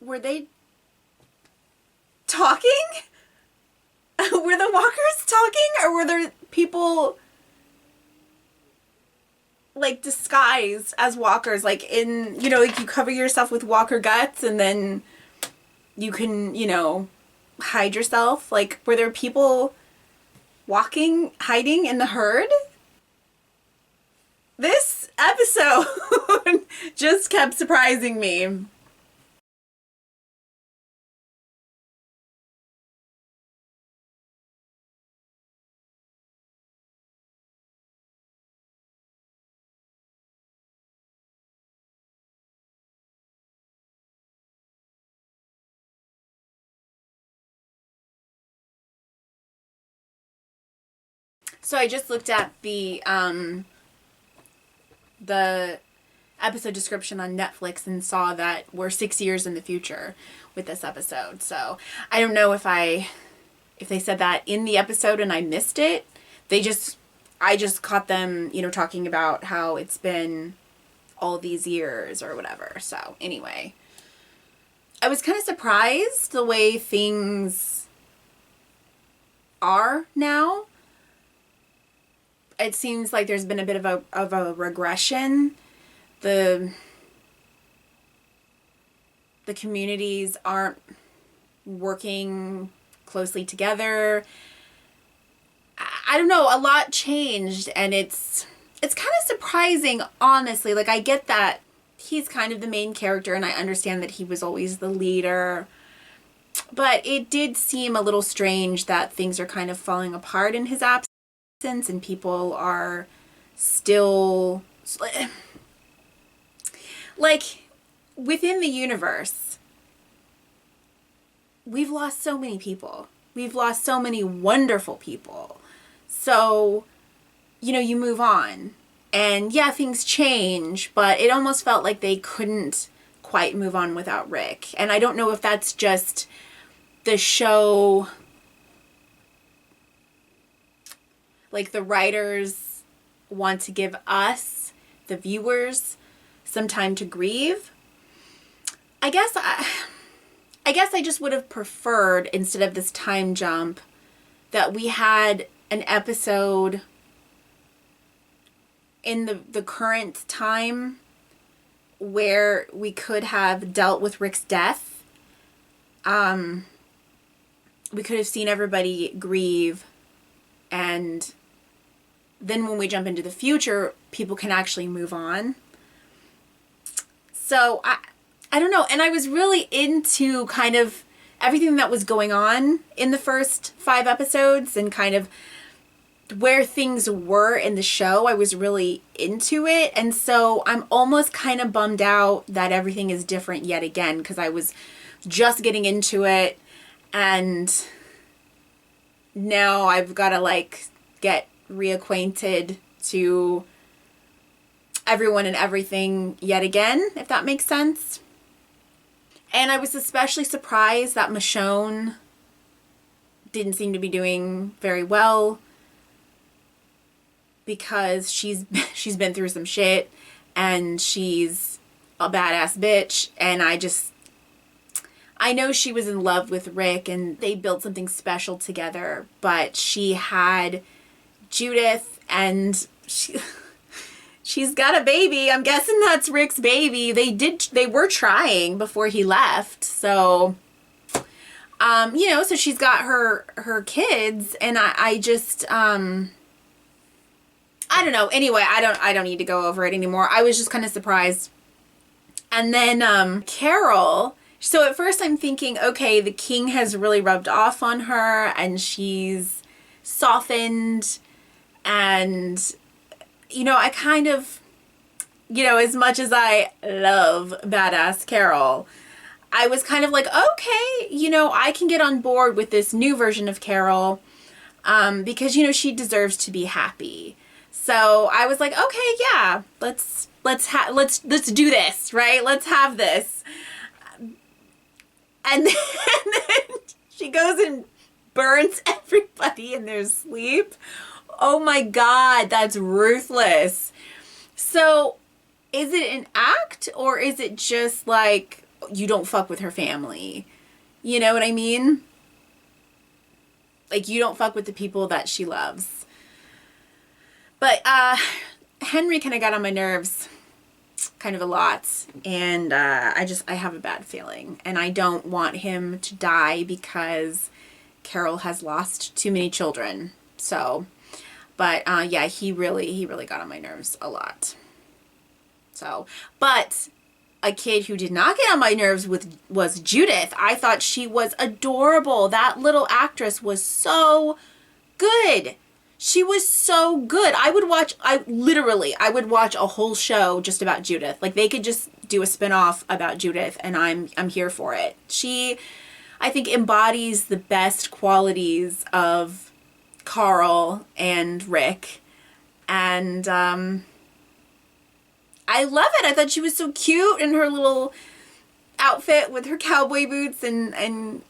were they talking? Were the walkers talking, or were there people like disguised as walkers, like in, you know, like you cover yourself with walker guts and then you can, you know, hide yourself? Like, were there people walking, hiding in the herd? This episode just kept surprising me. So I just looked at the episode description on Netflix and saw that we're 6 years in the future with this episode. So I don't know if they said that in the episode and I missed it. I just caught them, you know, talking about how it's been all these years or whatever. So anyway, I was kind of surprised the way things are now. It seems like there's been a bit of a regression. The communities aren't working closely together. I don't know, a lot changed, and it's kind of surprising, honestly. Like, I get that he's kind of the main character, and I understand that he was always the leader, but it did seem a little strange that things are kind of falling apart in his absence, and people are still, like, within the universe, we've lost so many people. We've lost so many wonderful people. So, you know, you move on. And yeah, things change, but it almost felt like they couldn't quite move on without Rick. And I don't know if that's just the show, like the writers want to give us, the viewers, some time to grieve. I guess I just would have preferred, instead of this time jump, that we had an episode in the current time where we could have dealt with Rick's death. We could have seen everybody grieve, and then when we jump into the future, people can actually move on. So I don't know. And I was really into kind of everything that was going on in the first 5 episodes and kind of where things were in the show. I was really into it. And so I'm almost kind of bummed out that everything is different yet again, because I was just getting into it and now I've got to like get reacquainted to everyone and everything yet again, if that makes sense. And I was especially surprised that Michonne didn't seem to be doing very well, because she's been through some shit and she's a badass bitch. And I know she was in love with Rick and they built something special together, but she had Judith and she's got a baby. I'm guessing that's Rick's baby. They were trying before he left. So, you know, so she's got her kids, and I just, I don't know. Anyway, I don't need to go over it anymore. I was just kind of surprised. And then, Carol, so at first I'm thinking, okay, the king has really rubbed off on her and she's softened, and you know, I kind of, you know, as much as I love badass Carol, I was kind of like, okay, you know, I can get on board with this new version of Carol, because, you know, she deserves to be happy. So I was like, okay, yeah, let's do this, right? Let's have this. And then she goes and burns everybody in their sleep. Oh my God, that's ruthless. So is it an act, or is it just like you don't fuck with her family. You know what I mean? Like, you don't fuck with the people that she loves. But Henry kind of got on my nerves kind of a lot. And I have a bad feeling. And I don't want him to die because Carol has lost too many children. So, but yeah, he really got on my nerves a lot. So, but a kid who did not get on my nerves was Judith. I thought she was adorable. That little actress was so good. She was so good. I would watch a whole show just about Judith. Like, they could just do a spinoff about Judith, and I'm here for it. She, I think, embodies the best qualities of Carl and Rick. And I love it. I thought she was so cute in her little outfit with her cowboy boots and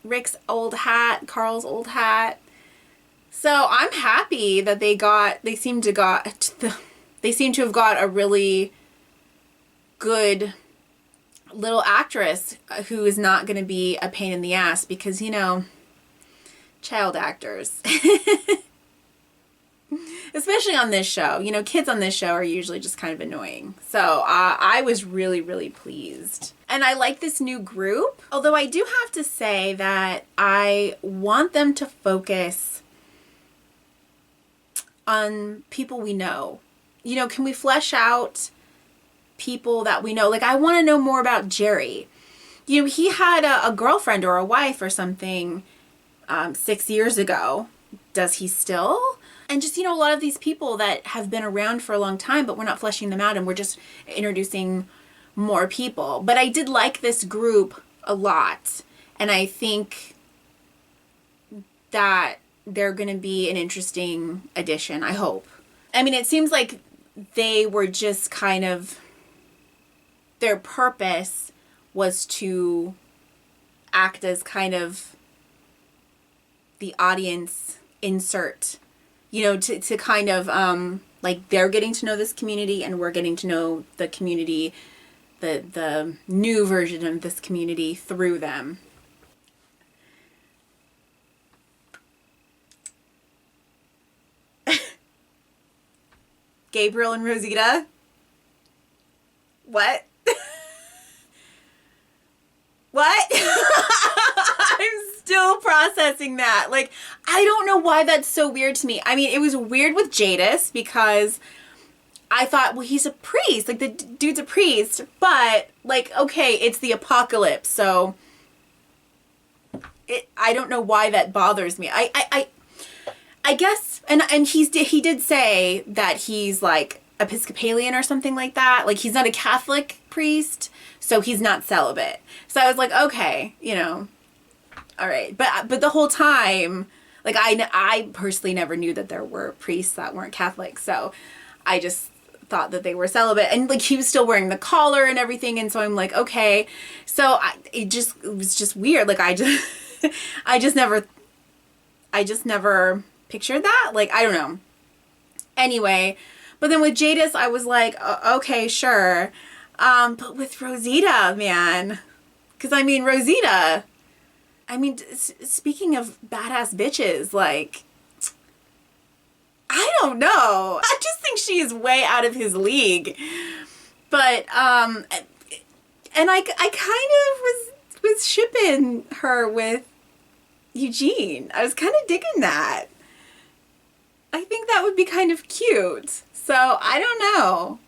Rick's old hat, Carl's old hat. So I'm happy that they seem to have got a really good little actress who is not going to be a pain in the ass because, you know, child actors. Especially on this show. You know, kids on this show are usually just kind of annoying. So I was really pleased. And I like this new group. Although I do have to say that I want them to focus on people we know. You know, can we flesh out people that we know? Like, I want to know more about Jerry. You know, he had a girlfriend or a wife or something 6 years ago. Does he still? And just, you know, a lot of these people that have been around for a long time, but we're not fleshing them out and we're just introducing more people. But I did like this group a lot. And I think that they're going to be an interesting addition, I hope. I mean, it seems like they were just kind of, their purpose was to act as kind of the audience insert. You know, to kind of, like, they're getting to know this community and we're getting to know the community, the new version of this community through them. Gabriel and Rosita? What? What? I'm still processing that. Like, I don't know why that's so weird to me. I mean, it was weird with Jadis because I thought, well, he's a priest. Like, the dude's a priest. But, like, okay, it's the apocalypse. So, I don't know why that bothers me. I guess, and he did say that he's, like, Episcopalian or something like that. Like, he's not a Catholic priest, so he's not celibate. So I was like, okay, you know, all right. But the whole time, like, I personally never knew that there were priests that weren't Catholic. So I just thought that they were celibate. And, like, he was still wearing the collar and everything. And so I'm like, okay. So it was just weird. Like, I just never pictured that. Like, I don't know. Anyway, but then with Jadis, I was like, okay, sure. But with Rosita, man, because I mean, Rosita, I mean, speaking of badass bitches, like, I don't know. I just think she is way out of his league. But, and I kind of was shipping her with Eugene. I was kind of digging that. I think that would be kind of cute. So, I don't know.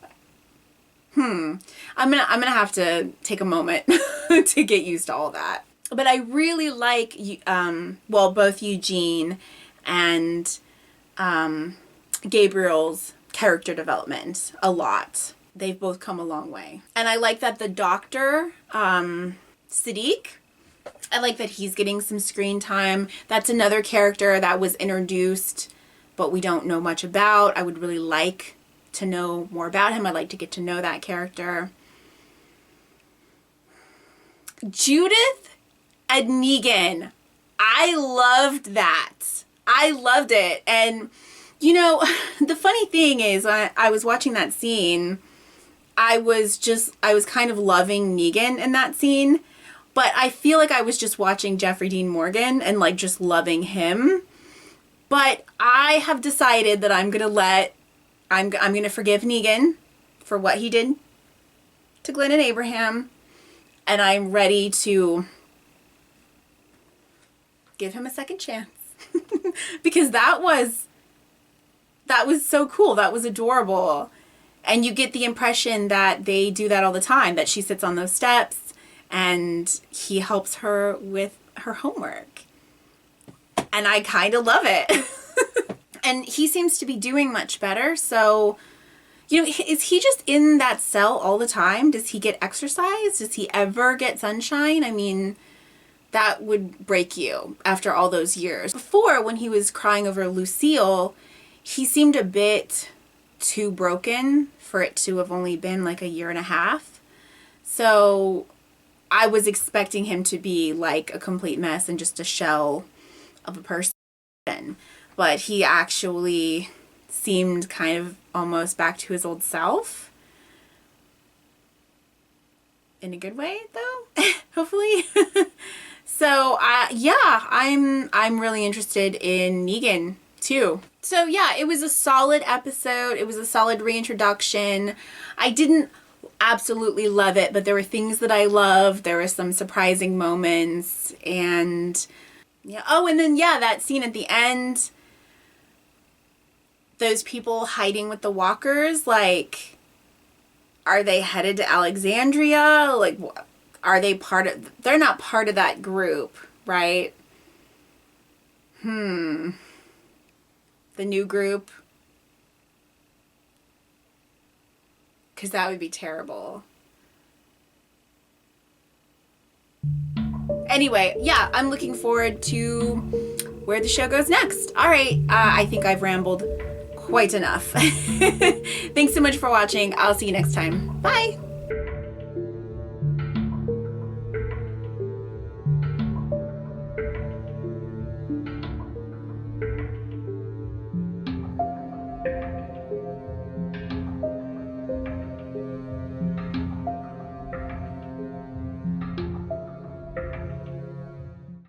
I'm gonna have to take a moment to get used to all that. But I really like, both Eugene and Gabriel's character development a lot. They've both come a long way. And I like that the doctor, Sadiq, I like that he's getting some screen time. That's another character that was introduced, but we don't know much about. I would really like to know more about him. I'd like to get to know that character. Judith and Negan. I loved that. I loved it. And, you know, the funny thing is, I was watching that scene, I was kind of loving Negan in that scene, but I feel like I was just watching Jeffrey Dean Morgan and like just loving him. But I have decided that I'm going to forgive Negan for what he did to Glenn and Abraham, and I'm ready to give him a second chance. Because that was so cool. That was adorable. And you get the impression that they do that all the time, that she sits on those steps and he helps her with her homework. And I kind of love it. And he seems to be doing much better. So, you know, is he just in that cell all the time? Does he get exercise? Does he ever get sunshine? I mean, that would break you after all those years. Before, when he was crying over Lucille, he seemed a bit too broken for it to have only been like a year and a half. So I was expecting him to be like a complete mess and just a shell of a person. But he actually seemed kind of almost back to his old self. In a good way, though, hopefully. So, yeah, I'm really interested in Negan, too. So, yeah, it was a solid episode. It was a solid reintroduction. I didn't absolutely love it, but there were things that I loved. There were some surprising moments. And, yeah. Oh, and then, yeah, that scene at the end. Those people hiding with the walkers, like, are they headed to Alexandria? Like, are they they're not part of that group, right? The new group? Because that would be terrible. Anyway, yeah, I'm looking forward to where the show goes next. All right, I think I've rambled quite enough. Thanks so much for watching. I'll see you next time. Bye!